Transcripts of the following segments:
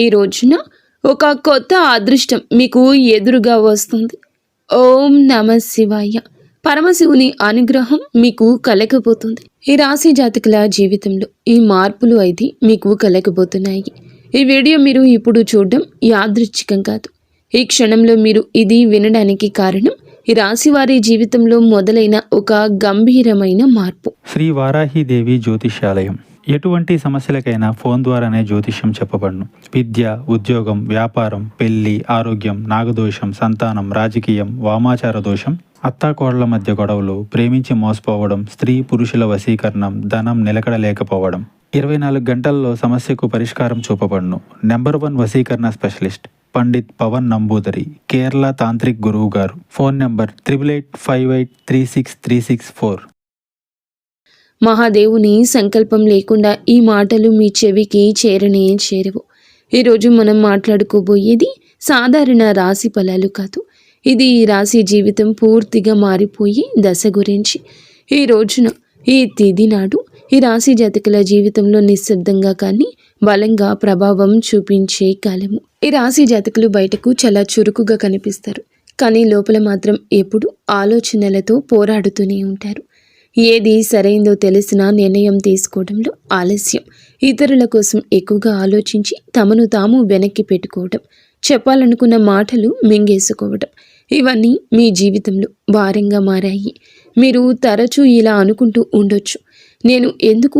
ఈ రోజున ఒక కొత్త అదృష్టం మీకు ఎదురుగా వస్తుంది. ఓం నమ శివాయ. పరమశివుని అనుగ్రహం మీకు కలగబోతుంది. ఈ రాశి జాతకుల జీవితంలో ఈ మార్పులు అయితే మీకు కలగబోతున్నాయి. ఈ వీడియో మీరు ఇప్పుడు చూడడం యాదృచ్ఛికం కాదు. ఈ క్షణంలో మీరు ఇది వినడానికి కారణం ఈ రాశి వారి జీవితంలో మొదలైన ఒక గంభీరమైన మార్పు. శ్రీ వారాహిదేవి జ్యోతిష్యాలయం. ఎటువంటి సమస్యలకైనా ఫోన్ ద్వారానే జ్యోతిష్యం చెప్పబడును. విద్య, ఉద్యోగం, వ్యాపారం, పెళ్లి, ఆరోగ్యం, నాగదోషం, సంతానం, రాజకీయం, వామాచార దోషం, అత్తాకోడళ్ల మధ్య గొడవలు, ప్రేమించి మోసపోవడం, స్త్రీ పురుషుల వశీకరణం, ధనం నిలకడ లేకపోవడం, 24 గంటల్లో సమస్యకు పరిష్కారం చూపబడును. నెంబర్ 1 వశీకరణ స్పెషలిస్ట్ పండిత్ పవన్ నంబూదరి, కేరళ తాంత్రిక్ గురువు గారు. Phone number 8885836364. మహాదేవుని సంకల్పం లేకుండా ఈ మాటలు మీ చెవికి చేరనే చేరవు. ఈరోజు మనం మాట్లాడుకోబోయేది సాధారణ రాశి ఫలాలు కాదు. ఇది ఈ రాశి జీవితం పూర్తిగా మారిపోయి దశ గురించి. ఈ రోజున ఈ తిథి నాడు ఈ రాశి జాతకుల జీవితంలో నిశ్శబ్దంగా కానీ బలంగా ప్రభావం చూపించే కాలము. ఈ రాశి జాతకులు బయటకు చాలా చురుకుగా కనిపిస్తారు, కానీ లోపల మాత్రం ఎప్పుడు ఆలోచనలతో పోరాడుతూనే ఉంటారు. ఏది సరైందో తెలిసినా నిర్ణయం తీసుకోవడంలో ఆలస్యం, ఇతరుల కోసం ఎక్కువగా ఆలోచించి తమను తాము వెనక్కి పెట్టుకోవడం, చెప్పాలనుకున్న మాటలు మింగేసుకోవడం, ఇవన్నీ మీ జీవితంలో భారంగా మారాయి. మీరు తరచూ ఇలా అనుకుంటూ ఉండొచ్చు, నేను ఎందుకు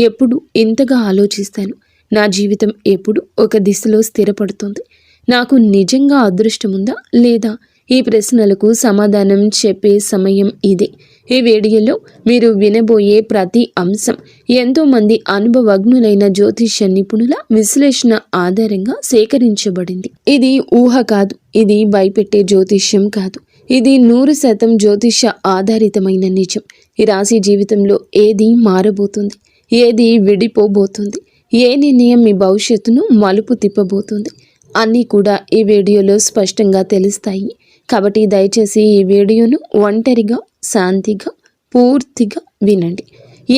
ఎప్పుడు ఇంతగా ఆలోచిస్తాను, నా జీవితం ఎప్పుడు ఒక దిశలో స్థిరపడుతుంది, నాకు నిజంగా అదృష్టముందా లేదా? ఈ ప్రశ్నలకు సమాధానం చెప్పే సమయం ఇదే. ఈ వీడియోలో మీరు వినబోయే ప్రతి అంశం ఎంతోమంది అనుభవజ్ఞులైన జ్యోతిష్య నిపుణుల విశ్లేషణ ఆధారంగా సేకరించబడింది. ఇది ఊహ కాదు, ఇది భయపెట్టే జ్యోతిష్యం కాదు, ఇది 100% జ్యోతిష్య ఆధారితమైన నిజం. ఈ రాశి జీవితంలో ఏది మారబోతుంది, ఏది విడిపోబోతుంది, ఏ నిర్ణయం మీ భవిష్యత్తును మలుపు తిప్పబోతుంది అన్నీ కూడా ఈ వీడియోలో స్పష్టంగా తెలుస్తాయి. కాబట్టి దయచేసి ఈ వీడియోను ఒంటరిగా శాంతిగా పూర్తిగా వినండి.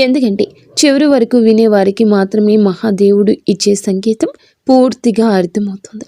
ఎందుకంటే చివరి వరకు వినేవారికి మాత్రమే మహాదేవుడు ఇచ్చే సంకేతం పూర్తిగా అర్థమవుతుంది.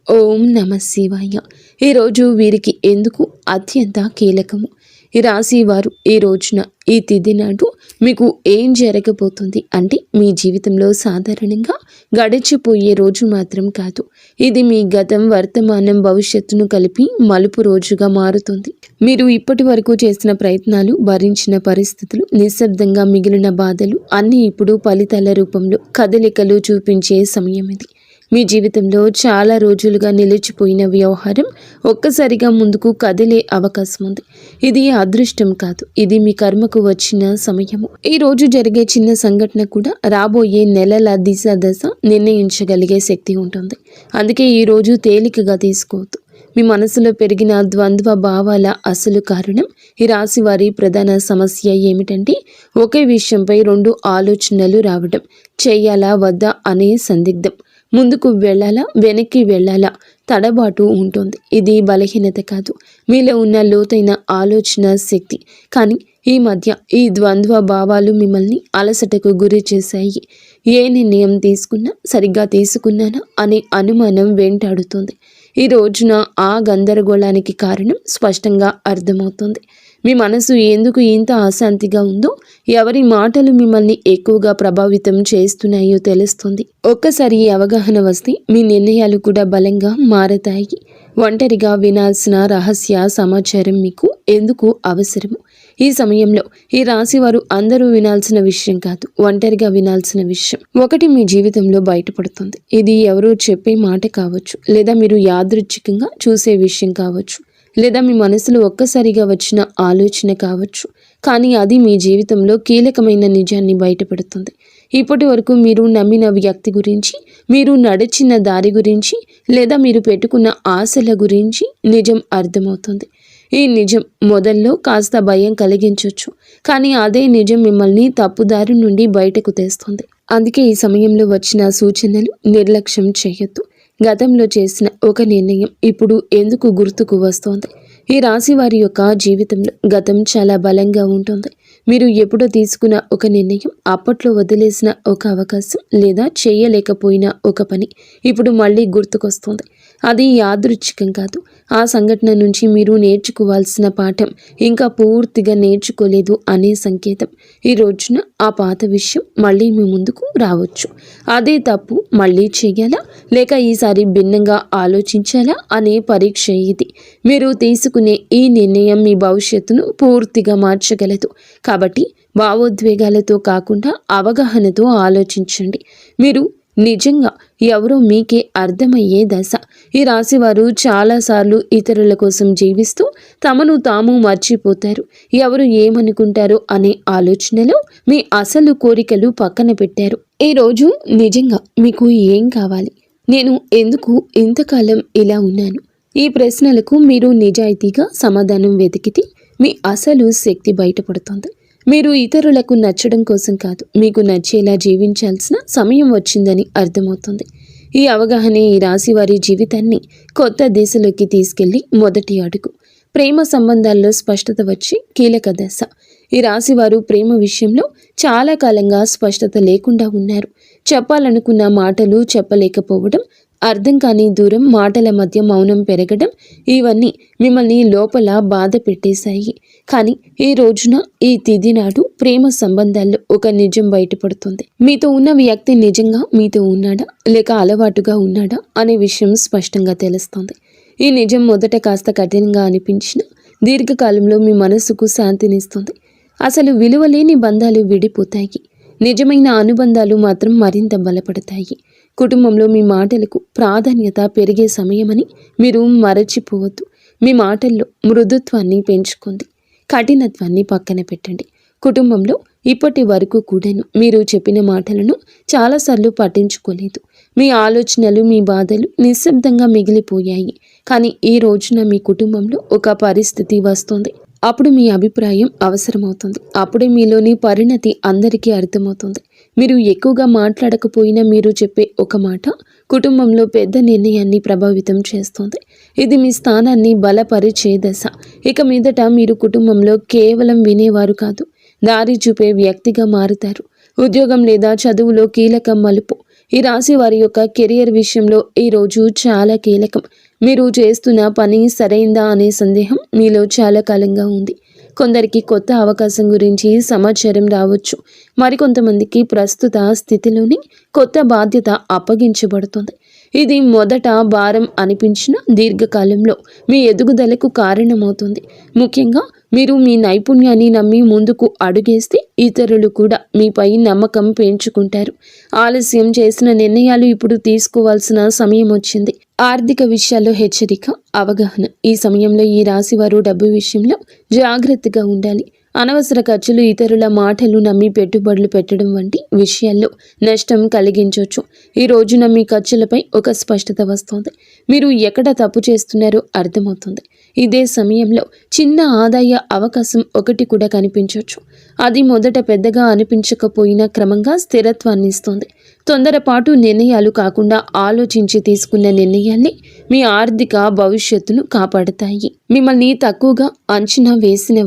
ఓం నమ శివాయ. ఈరోజు వీరికి ఎందుకు అత్యంత కీలకము. ఈ రాశి వారు ఈ రోజున ఈ తిథి నాడు మీకు ఏం జరగబోతుంది అంటే మీ జీవితంలో సాధారణంగా గడిచిపోయే రోజు మాత్రం కాదు, ఇది మీ గతం, వర్తమానం, భవిష్యత్తును కలిపి మలుపు రోజుగా మారుతుంది. మీరు ఇప్పటి వరకు చేసిన ప్రయత్నాలు, భరించిన పరిస్థితులు, నిశ్శబ్దంగా మిగిలిన బాధలు అన్నీ ఇప్పుడు ఫలితాల రూపంలో కదలికలు చూపించే సమయం ఇది. మీ జీవితంలో చాలా రోజులుగా నిలిచిపోయిన వ్యవహారం ఒక్కసారిగా ముందుకు కదిలే అవకాశం ఉంది. ఇది అదృష్టం కాదు, ఇది మీ కర్మకు వచ్చిన సమయము. ఈ రోజు జరిగే చిన్న సంఘటన కూడా రాబోయే నెలల దిశ దశ నిర్ణయించగలిగే శక్తి ఉంటుంది. అందుకే ఈ రోజు తేలికగా తీసుకోవద్దు. మీ మనసులో పెరిగిన ద్వంద్వ భావాల అసలు కారణం ఈ రాశి వారి ప్రధాన సమస్య ఏమిటంటే ఒకే విషయంపై 2 ఆలోచనలు రావడం, చేయాలా వద్దా అనే సందిగ్ధం, ముందుకు వెళ్ళాలా వెనక్కి వెళ్ళాలా తడబాటు ఉంటుంది. ఇది బలహీనత కాదు, మీలో ఉన్న లోతైన ఆలోచన శక్తి. కానీ ఈ మధ్య ఈ ద్వంద్వ భావాలు మిమ్మల్ని అలసటకు గురి చేశాయి. ఏ నిర్ణయం తీసుకున్నా సరిగ్గా తీసుకున్నానా అనే అనుమానం వెంటాడుతుంది. ఈ రోజున ఆ గందరగోళానికి కారణం స్పష్టంగా అర్థమవుతుంది. మీ మనసు ఎందుకు ఇంత అశాంతిగా ఉందో, ఎవరి మాటలు మిమ్మల్ని ఎక్కువగా ప్రభావితం చేస్తున్నాయో తెలుస్తుంది. ఒక్కసారి ఈ అవగాహన వస్తే మీ నిర్ణయాలు కూడా బలంగా మారతాయి. ఒంటరిగా వినాల్సిన రహస్య సమాచారం మీకు ఎందుకు అవసరము. ఈ సమయంలో ఈ రాశి వారు అందరూ వినాల్సిన విషయం కాదు, ఒంటరిగా వినాల్సిన విషయం ఒకటి మీ జీవితంలో బయటపడుతుంది. ఇది ఎవరో చెప్పే మాట కావచ్చు, లేదా మీరు యాదృచ్ఛికంగా చూసే విషయం కావచ్చు, లేదా మీ మనసులో ఒక్కసారిగా వచ్చిన ఆలోచన కావచ్చు. కానీ అది మీ జీవితంలో కీలకమైన నిజాన్ని బయటపెడుతుంది. ఇప్పటి వరకు మీరు నమ్మిన వ్యక్తి గురించి, మీరు నడిచిన దారి గురించి, లేదా మీరు పెట్టుకున్న ఆశల గురించి నిజం అర్థమవుతుంది. ఈ నిజం మొదల్లో కాస్త భయం కలిగించవచ్చు, కానీ అదే నిజం మిమ్మల్ని తప్పుదారి నుండి బయటకు తెస్తుంది. అందుకే ఈ సమయంలో వచ్చిన సూచనలు నిర్లక్ష్యం చేయొద్దు. గతంలో చేసిన ఒక నిర్ణయం ఇప్పుడు ఎందుకు గుర్తుకు వస్తోంది. ఈ రాశి వారి యొక్క జీవితంలో గతం చాలా బలంగా ఉంటుంది. మీరు ఎప్పుడో తీసుకున్న ఒక నిర్ణయం, అప్పట్లో వదిలేసిన ఒక అవకాశం, లేదా చేయలేకపోయిన ఒక పని ఇప్పుడు మళ్ళీ గుర్తుకొస్తుంది. అది యాదృచ్ఛికం కాదు. ఆ సంఘటన నుంచి మీరు నేర్చుకోవాల్సిన పాఠం ఇంకా పూర్తిగా నేర్చుకోలేదు అనే సంకేతం. ఈ రోజున ఆ పాత విషయం మళ్ళీ మీ ముందుకు రావచ్చు. అదే తప్పు మళ్ళీ చేయాలా, లేక ఈసారి భిన్నంగా ఆలోచించాలా అనే పరీక్ష ఇది. మీరు తీసుకునే ఈ నిర్ణయం మీ భవిష్యత్తును పూర్తిగా మార్చగలదు. కాబట్టి భావోద్వేగాలతో కాకుండా అవగాహనతో ఆలోచించండి. మీరు నిజంగా ఎవరో మీకే అర్థమయ్యే దశ. ఈ రాశివారు చాలాసార్లు ఇతరుల కోసం జీవిస్తూ తమను తాము మర్చిపోతారు. ఎవరు ఏమనుకుంటారో అనే ఆలోచనలో మీ అసలు కోరికలు పక్కన పెట్టారు. ఈరోజు నిజంగా మీకు ఏం కావాలి? నేను ఎందుకు ఇంతకాలం ఇలా ఉన్నాను? ఈ ప్రశ్నలకు మీరు నిజాయితీగా సమాధానం వెతికితే మీ అసలు శక్తి బయటపడుతుంది. మీరు ఇతరులకు నచ్చడం కోసం కాదు, మీకు నచ్చేలా జీవించాల్సిన సమయం వచ్చిందని అర్థమవుతుంది. ఈ అవగాహన ఈ రాశి వారి జీవితాన్ని కొత్త దిశలోకి తీసుకెళ్లి మొదటి అడుగు. ప్రేమ సంబంధాల్లో స్పష్టత వచ్చి కీలక దశ. ఈ రాశి వారు ప్రేమ విషయంలో చాలా కాలంగా స్పష్టత లేకుండా ఉన్నారు. చెప్పాలనుకున్న మాటలు చెప్పలేకపోవడం, అర్థం కాని దూరం, మాటల మధ్య మౌనం పెరగడం, ఇవన్నీ మిమ్మల్ని లోపల బాధ పెట్టేశాయి. కానీ ఈ రోజున, ఈ తిథి నాడు ప్రేమ సంబంధాల్లో ఒక నిజం బయటపడుతుంది. మీతో ఉన్న వ్యక్తి నిజంగా మీతో ఉన్నాడా, లేక అలవాటుగా ఉన్నాడా అనే విషయం స్పష్టంగా తెలుస్తుంది. ఈ నిజం మొదట కాస్త కఠినంగా అనిపించినా దీర్ఘకాలంలో మీ మనసుకు శాంతినిస్తుంది. అసలు విలువలేని బంధాలు విడిపోతాయి, నిజమైన అనుబంధాలు మాత్రం మరింత బలపడతాయి. కుటుంబంలో మీ మాటలకు ప్రాధాన్యత పెరిగే సమయమని మీరు మరచిపోవద్దు. మీ మాటల్లో మృదుత్వాన్ని పెంచుకోండి, కఠినత్వాన్ని పక్కన పెట్టండి. కుటుంబంలో ఇప్పటి వరకు కూడాను మీరు చెప్పిన మాటలను చాలాసార్లు పట్టించుకోలేదు. మీ ఆలోచనలు, మీ బాధలు నిశ్శబ్దంగా మిగిలిపోయాయి. కానీ ఈ రోజున మీ కుటుంబంలో ఒక పరిస్థితి వస్తుంది. అప్పుడు మీ అభిప్రాయం అవసరమవుతుంది. అప్పుడే మీలోని పరిణతి అందరికీ అర్థమవుతుంది. మీరు ఎక్కువగా మాట్లాడకపోయినా మీరు చెప్పే ఒక మాట కుటుంబంలో పెద్ద నిర్ణయాన్ని ప్రభావితం చేస్తుంది. ఇది మీ స్థానాన్ని బలపరిచే దశ. ఇక మీదట మీరు కుటుంబంలో కేవలం వినేవారు కాదు, దారి చూపే వ్యక్తిగా మారుతారు. ఉద్యోగం లేదా చదువులో కీలక మలుపు. ఈ రాశి వారి యొక్క కెరియర్ విషయంలో ఈ రోజు చాలా కీలకం. మీరు చేస్తున్న పని సరైందా అనే సందేహం మీలో చాలా కాలంగా ఉంది. కొందరికి కొత్త అవకాశం గురించి సమాచారం రావచ్చు. మరికొంతమందికి ప్రస్తుత స్థితిలోని కొత్త బాధ్యత అప్పగించబడుతుంది. ఇది మొదట భారం అనిపించిన దీర్ఘకాలంలో మీ ఎదుగుదలకు కారణమవుతుంది. ముఖ్యంగా మీరు మీ నైపుణ్యాన్ని నమ్మి ముందుకు అడుగేస్తే ఇతరులు కూడా మీపై నమ్మకం పెంచుకుంటారు. ఆలస్యం చేసిన నిర్ణయాలు ఇప్పుడు తీసుకోవాల్సిన సమయం వచ్చింది. ఆర్థిక విషయాల్లో హెచ్చరిక, అవగాహన. ఈ సమయంలో ఈ రాశివారు డబ్బు విషయంలో జాగ్రత్తగా ఉండాలి. అనవసర ఖర్చులు, ఇతరుల మాటలు నమ్మి పెట్టుబడులు పెట్టడం వంటి విషయాల్లో నష్టం కలిగించవచ్చు. ఈ రోజున మీ ఖర్చులపై ఒక స్పష్టత వస్తుంది. మీరు ఎక్కడ తప్పు చేస్తున్నారో అర్థమవుతుంది. ఇదే సమయంలో చిన్న ఆదాయ అవకాశం ఒకటి కూడా కనిపించవచ్చు. అది మొదట పెద్దగా అనిపించకపోయినా క్రమంగా స్థిరత్వాన్ని ఇస్తుంది. తొందరపాటు నిర్ణయాలు కాకుండా ఆలోచించి తీసుకున్న నిర్ణయాల్ని మీ ఆర్థిక భవిష్యత్తును కాపాడతాయి. మిమ్మల్ని తక్కువగా అంచనా వేసిన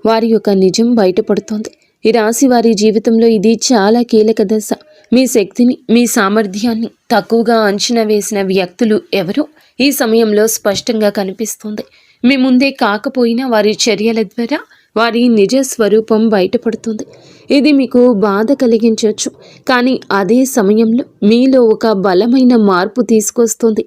వారి యొక్క నిజం బయటపడుతోంది. ఈ రాశి వారి జీవితంలో ఇది చాలా కీలక దశ. మీ శక్తిని, మీ సామర్థ్యాన్ని తక్కువగా అంచనా వేసిన వ్యక్తులు ఎవరో ఈ సమయంలో స్పష్టంగా కనిపిస్తుంది. మీ ముందే కాకపోయినా వారి చర్యల ద్వారా వారి నిజ స్వరూపం బయటపడుతుంది. ఇది మీకు బాధ కలిగించవచ్చు, కానీ అదే సమయంలో మీలో ఒక బలమైన మార్పు తీసుకొస్తుంది.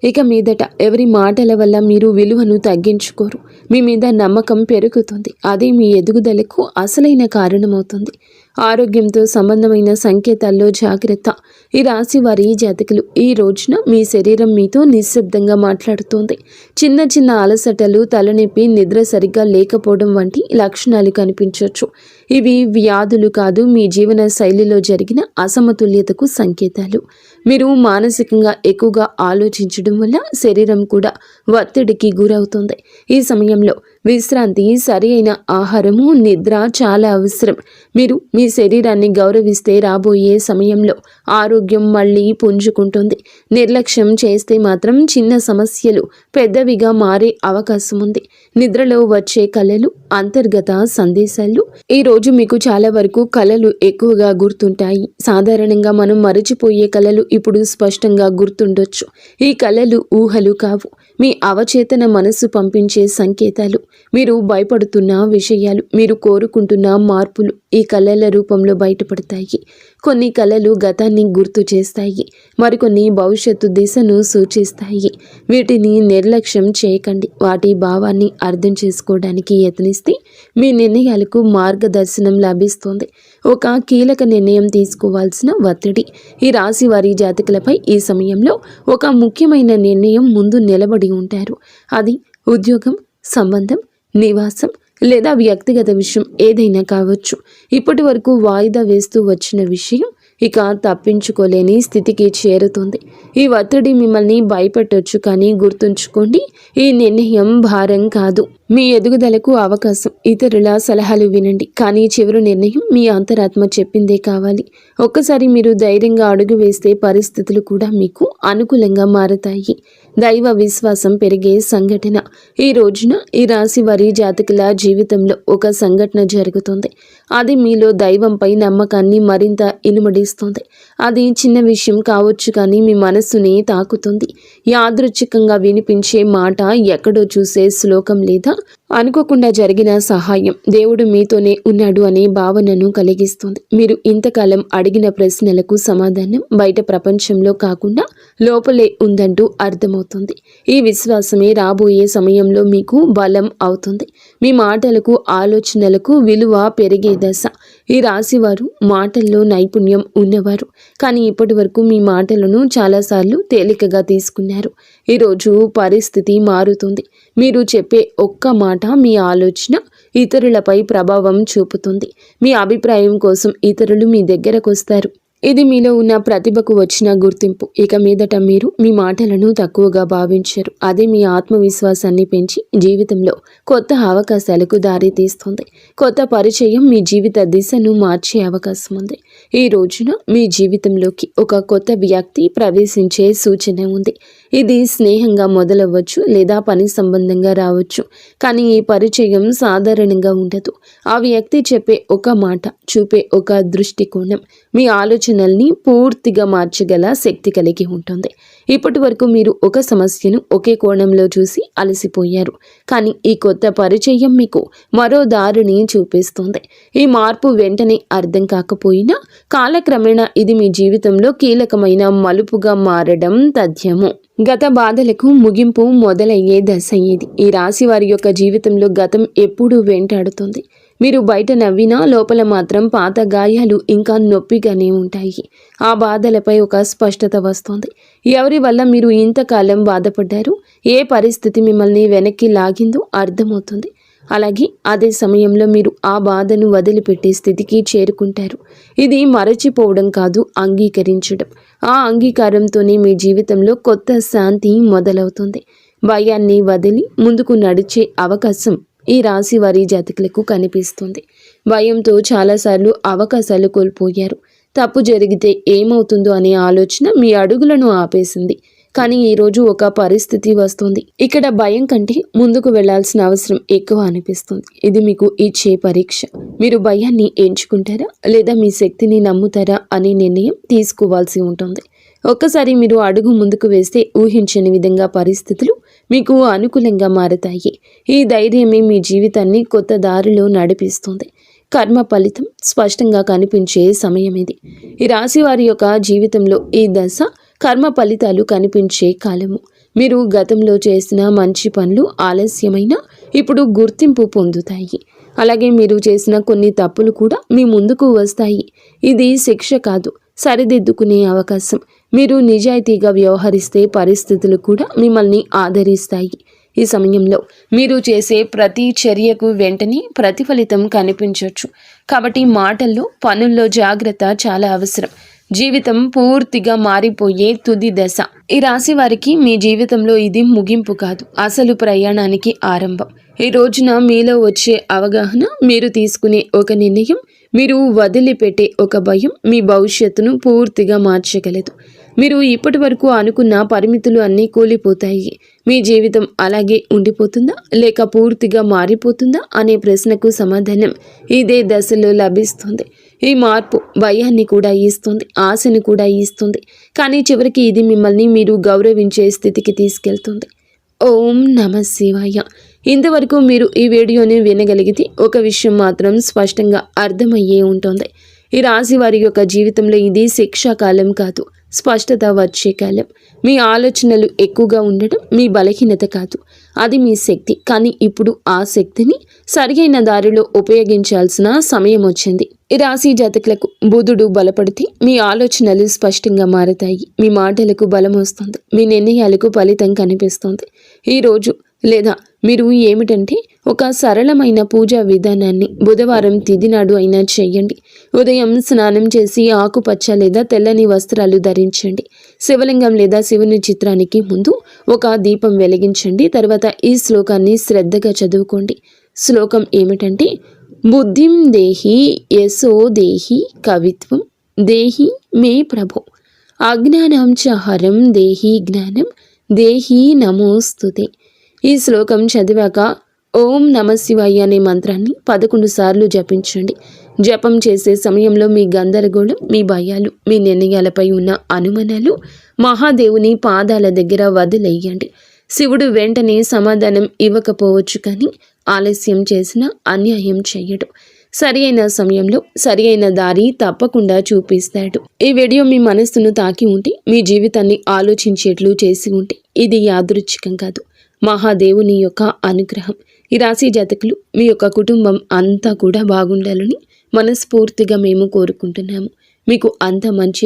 ఇక మీదట ఎవరి మాటల వల్ల మీరు విలువను తగ్గించుకోరు. మీ మీద నమ్మకం పెరుగుతుంది. అదే మీ ఎదుగుదలకు అసలైన కారణమవుతుంది. ఆరోగ్యంతో సంబంధమైన సంకేతాల్లో జాగ్రత్త. ఈ రాశి వారి జాతకులు ఈ రోజున మీ శరీరం మీతో నిశ్శబ్దంగా మాట్లాడుతోంది. చిన్న చిన్న అలసటలు, తలనొప్పి, నిద్ర సరిగ్గా లేకపోవడం వంటి లక్షణాలు కనిపించవచ్చు. ఇవి వ్యాధులు కాదు, మీ జీవన శైలిలో జరిగిన అసమతుల్యతకు సంకేతాలు. మీరు మానసికంగా ఎక్కువగా ఆలోచించడం వల్ల శరీరం కూడా ఒత్తిడికి గురవుతుంది. ఈ సమయంలో విశ్రాంతి, సరి అయిన ఆహారము, నిద్ర చాలా అవసరం. మీరు మీ శరీరాన్ని గౌరవిస్తే రాబోయే సమయంలో ఆరోగ్యం మళ్ళీ పుంజుకుంటుంది. నిర్లక్ష్యం చేస్తే మాత్రం చిన్న సమస్యలు పెద్దవిగా మారే అవకాశం ఉంది. నిద్రలో వచ్చే కలలు, అంతర్గత సందేశాలు. ఈ రోజు మీకు చాలా వరకు కలలు ఎక్కువగా గుర్తుంటాయి. సాధారణంగా మనం మరచిపోయే కలలు ఇప్పుడు స్పష్టంగా గుర్తుండొచ్చు. ఈ కలలు ఊహలు కావు, మీ అవచేతన మనస్సు పంపించే సంకేతాలు. మీరు భయపడుతున్న విషయాలు, మీరు కోరుకుంటున్న మార్పులు ఈ కలల రూపంలో బయటపడతాయి. కొన్ని కలలు గతాన్ని గుర్తు చేస్తాయి, మరికొన్ని భవిష్యత్తు దిశను సూచిస్తాయి. వీటిని నిర్లక్ష్యం చేయకండి. వాటి భావాన్ని అర్థం చేసుకోవడానికి యత్నిస్తే మీ నిర్ణయాలకు మార్గదర్శనం లభిస్తుంది. ఒక కీలక నిర్ణయం తీసుకోవాల్సిన ఒత్తిడి. ఈ రాశి వారి జాతకులపై ఈ సమయంలో ఒక ముఖ్యమైన నిర్ణయం ముందు నిలబడి ఉంటారు. అది ఉద్యోగం, సంబంధం, నివాసం లేదా వ్యక్తిగత విషయం ఏదైనా కావచ్చు. ఇప్పటి వరకు వాయిదా వేస్తూ వచ్చిన విషయం ఇక తప్పించుకోలేని స్థితికి చేరుతుంది. ఈ ఒత్తిడి మిమ్మల్ని భయపెట్టొచ్చు, కానీ గుర్తుంచుకోండి, ఈ నిర్ణయం భారం కాదు, మీ ఎదుగుదలకు అవకాశం. ఇతరుల సలహాలు వినండి, కానీ చివరి నిర్ణయం మీ అంతరాత్మ చెప్పిందే కావాలి. ఒక్కసారి మీరు ధైర్యంగా అడుగు వేస్తే పరిస్థితులు కూడా మీకు అనుకూలంగా మారతాయి. దైవ విశ్వాసం పెరిగే సంఘటన. ఈ రోజున ఈ రాశి వారి జాతకుల జీవితంలో ఒక సంఘటన జరుగుతుంది. అది మీలో దైవంపై నమ్మకాన్ని మరింత ఇనుమడిస్తుంది. అది చిన్న విషయం కావచ్చు, కానీ మీ మనస్సుని తాకుతుంది. యాదృచ్ఛికంగా వినిపించే మాట, ఎక్కడో చూసే శ్లోకం లేదా అనుకోకుండా జరిగిన సహాయం దేవుడు మీతోనే ఉన్నాడు అనే భావనను కలిగిస్తుంది. మీరు ఇంతకాలం అడిగిన ప్రశ్నలకు సమాధానం బయట ప్రపంచంలో కాకుండా లోపలే ఉందంటూ అర్థమవుతుంది. ఈ విశ్వాసమే రాబోయే సమయంలో మీకు బలం అవుతుంది. మీ మాటలకు, ఆలోచనలకు విలువ పెరిగే దశ. ఈ రాశివారు మాటల్లో నైపుణ్యం ఉన్నవారు, కానీ ఇప్పటి వరకు మీ మాటలను చాలాసార్లు తేలికగా తీసుకున్నారు. ఈరోజు పరిస్థితి మారుతుంది. మీరు చెప్పే ఒక్క మాట మీ ఆలోచన ఇతరులపై ప్రభావం చూపుతుంది. మీ అభిప్రాయం కోసం ఇతరులు మీ దగ్గరకు వస్తారు. ఇది మీలో ఉన్న ప్రతిభకు వచ్చిన గుర్తింపు. ఇక మీదట మీరు మీ మాటలను తక్కువగా భావించరు. అదే మీ ఆత్మవిశ్వాసాన్ని పెంచి జీవితంలో కొత్త అవకాశాలకు దారి తీస్తుంది. కొత్త పరిచయం మీ జీవిత దిశను మార్చే అవకాశం ఉంది. ఈ రోజున మీ జీవితంలోకి ఒక కొత్త వ్యక్తి ప్రవేశించే సూచన ఉంది. ఇది స్నేహంగా మొదలవ్వచ్చు లేదా పని సంబంధంగా రావచ్చు, కానీ ఈ పరిచయం సాధారణంగా ఉండదు. ఆ వ్యక్తి చెప్పే ఒక మాట, చూపే ఒక దృష్టికోణం మీ ఆలోచనల్ని పూర్తిగా మార్చగల శక్తి కలిగి ఉంటుంది. ఇప్పటి వరకు మీరు ఒక సమస్యను ఒకే కోణంలో చూసి అలసిపోయారు, కానీ ఈ కొత్త పరిచయం మీకు మరో దారిని చూపిస్తుంది. ఈ మార్పు వెంటనే అర్థం కాకపోయినా కాలక్రమేణా ఇది మీ జీవితంలో కీలకమైన మలుపుగా మారడం తథ్యము. గత బాధలకు ముగింపు మొదలయ్యే దశ ఇది. ఈ రాశి వారి యొక్క జీవితంలో గతం ఎప్పుడూ వెంటాడుతుంది. మీరు బయట నవ్వినా లోపల మాత్రం పాత గాయాలు ఇంకా నొప్పిగానే ఉంటాయి. ఆ బాధలపై ఒక స్పష్టత వస్తుంది. ఎవరి వల్ల మీరు ఇంతకాలం బాధపడ్డారు, ఏ పరిస్థితి మిమ్మల్ని వెనక్కి లాగిందో అర్థమవుతుంది. అలాగే అదే సమయంలో మీరు ఆ బాధను వదిలిపెట్టే స్థితికి చేరుకుంటారు. ఇది మరచిపోవడం కాదు, అంగీకరించడం. ఆ అంగీకారంతోనే మీ జీవితంలో కొత్త శాంతి మొదలవుతుంది. భయాన్ని వదిలి ముందుకు నడిచే అవకాశం ఈ రాశి వారి జాతకులకు కనిపిస్తుంది. భయంతో చాలాసార్లు అవకాశాలు కోల్పోయారు. తప్పు జరిగితే ఏమవుతుందో అనే ఆలోచన మీ అడుగులను ఆపేసింది. కానీ ఈరోజు ఒక పరిస్థితి వస్తుంది. ఇక్కడ భయం కంటే ముందుకు వెళ్లాల్సిన అవసరం ఎక్కువ అనిపిస్తుంది. ఇది మీకు ఇచ్చే పరీక్ష. మీరు భయాన్ని ఎంచుకుంటారా లేదా మీ శక్తిని నమ్ముతారా అనే నిర్ణయం తీసుకోవాల్సి ఉంటుంది. ఒక్కసారి మీరు అడుగు ముందుకు వేస్తే ఊహించని విధంగా పరిస్థితులు మీకు అనుకూలంగా మారతాయి. ఈ ధైర్యమే మీ జీవితాన్ని కొత్త దారిలో నడిపిస్తుంది. కర్మ ఫలితం స్పష్టంగా కనిపించే సమయం ఇది. ఈ రాశి వారి యొక్క జీవితంలో ఈ దశ కర్మ ఫలితాలు కనిపించే కాలము. మీరు గతంలో చేసిన మంచి పనులు ఆలస్యమైన ఇప్పుడు గుర్తింపు పొందుతాయి. అలాగే మీరు చేసిన కొన్ని తప్పులు కూడా మీ ముందుకు వస్తాయి. ఇది శిక్ష కాదు, సరిదిద్దుకునే అవకాశం. మీరు నిజాయితీగా వ్యవహరిస్తే పరిస్థితులు కూడా మిమ్మల్ని ఆదరిస్తాయి. ఈ సమయంలో మీరు చేసే ప్రతి చర్యకు వెంటనే ప్రతిఫలితం కనిపించవచ్చు. కాబట్టి మాటల్లో, పనుల్లో జాగ్రత్త చాలా అవసరం. జీవితం పూర్తిగా మారిపోయే తుది దశ. ఈ రాశి వారికి మీ జీవితంలో ఇది ముగింపు కాదు, అసలు ప్రయాణానికి ఆరంభం. ఈ రోజున మీలో వచ్చే అవగాహన, మీరు తీసుకునే ఒక నిర్ణయం, మీరు వదిలిపెట్టే ఒక భయం మీ భవిష్యత్తును పూర్తిగా మార్చగలదు. మీరు ఇప్పటి వరకు అనుకున్న పరిమితులు అన్నీ కూలిపోతాయి. మీ జీవితం అలాగే ఉండిపోతుందా లేక పూర్తిగా మారిపోతుందా అనే ప్రశ్నకు సమాధానం ఇదే దశలో లభిస్తుంది. ఈ మార్పు భయాన్ని కూడా ఇస్తుంది, ఆశని కూడా ఇస్తుంది. కానీ చివరికి ఇది మిమ్మల్ని మీరు గౌరవించే స్థితికి తీసుకెళ్తుంది. ఓం నమ శివాయ. ఇంతవరకు మీరు ఈ వీడియోని వినగలిగితే ఒక విషయం మాత్రం స్పష్టంగా అర్థమయ్యే ఉంటుంది. ఈ రాశి వారి యొక్క జీవితంలో ఇది శిక్షాకాలం కాదు, స్పష్టత వచ్చే కాలం. మీ ఆలోచనలు ఎక్కువగా ఉండటం మీ బలహీనత కాదు, అది మీ శక్తి. కానీ ఇప్పుడు ఆ శక్తిని సరియైన దారిలో ఉపయోగించాల్సిన సమయం వచ్చింది. ఈ రాశి జాతకులకు బుధుడు బలపడితే మీ ఆలోచనలు స్పష్టంగా మారతాయి, మీ మాటలకు బలం వస్తుంది, మీ నిర్ణయాలకు ఫలితం కనిపిస్తుంది. ఈరోజు లేదా మీరు ఏమిటంటే ఒక సరళమైన పూజా విధానాన్ని బుధవారం తిథి నాడు అయినా చేయండి. ఉదయం స్నానం చేసి ఆకుపచ్చ లేదా తెల్లని వస్త్రాలు ధరించండి. శివలింగం లేదా శివుని చిత్రానికి ముందు ఒక దీపం వెలిగించండి. తర్వాత ఈ శ్లోకాన్ని శ్రద్ధగా చదువుకోండి. శ్లోకం ఏమిటంటే, బుద్ధిం దేహి యశో దేహి కవిత్వం దేహి మే ప్రభో అజ్ఞానం చ హరం దేహి జ్ఞానం దేహి నమోస్తుతే. ఈ శ్లోకం చదివాక ఓం నమ శివాయ అనే మంత్రాన్ని 11 సార్లు జపించండి. జపం చేసే సమయంలో మీ గందరగోళం, మీ భయాలు, మీ నిర్ణయాలపై ఉన్న అనుమానాలు మహాదేవుని పాదాల దగ్గర వదిలేయండి. శివుడు వెంటనే సమాధానం ఇవ్వకపోవచ్చు, కానీ ఆలస్యం చేసిన అన్యాయం చెయ్యడు. సరి అయిన సమయంలో సరి అయిన దారి తప్పకుండా చూపిస్తాడు. ఈ వీడియో మీ మనస్సును తాకి ఉంటే, మీ జీవితాన్ని ఆలోచించేట్లు చేసి ఉంటే ఇది యాదృచ్ఛికం కాదు, మహాదేవుని యొక్క అనుగ్రహం. ఈ రాశి జాతకులు మీ యొక్క కుటుంబం అంతా కూడా బాగుండాలని మనస్ఫూర్తిగా మేము కోరుకుంటున్నాము. మీకు అంత మంచి